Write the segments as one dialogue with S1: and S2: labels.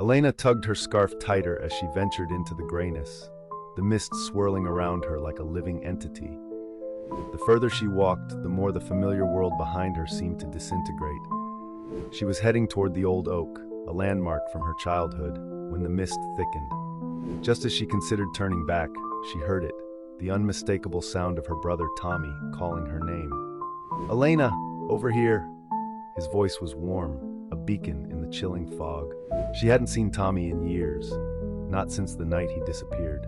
S1: Elena tugged her scarf tighter as she ventured into the grayness, the mist swirling around her like a living entity. The further she walked, the more the familiar world behind her seemed to disintegrate. She was heading toward the old oak, a landmark from her childhood, when the mist thickened. Just as she considered turning back, she heard it, the unmistakable sound of her brother Tommy calling her name. "Elena, over here!" His voice was warm, a beacon in the chilling fog. She hadn't seen Tommy in years, not since the night he disappeared.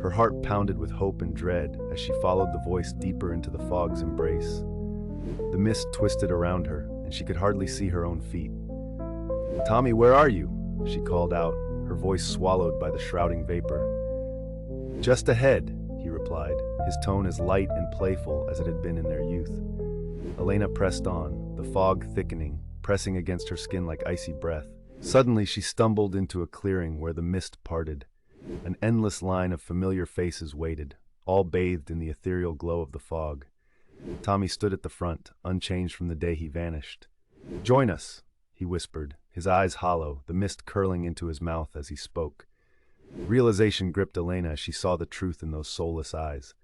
S1: Her heart pounded with hope and dread as she followed the voice deeper into the fog's embrace. The mist twisted around her, and she could hardly see her own feet. "Tommy, where are you?" she called out, her voice swallowed by the shrouding vapor. "Just ahead," he replied, his tone as light and playful as it had been in their youth. Elena pressed on, the fog thickening, pressing against her skin like icy breath. Suddenly she stumbled into a clearing where the mist parted. An endless line of familiar faces waited, all bathed in the ethereal glow of the fog. Tommy stood at the front, unchanged from the day he vanished. "Join us," he whispered, his eyes hollow, the mist curling into his mouth as he spoke. Realization gripped Elena as she saw the truth in those soulless eyes.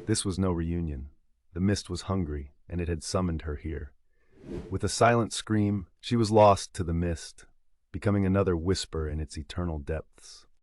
S1: This was no reunion. The mist was hungry, and it had summoned her here. With a silent scream, she was lost to the mist, becoming another whisper in its eternal depths.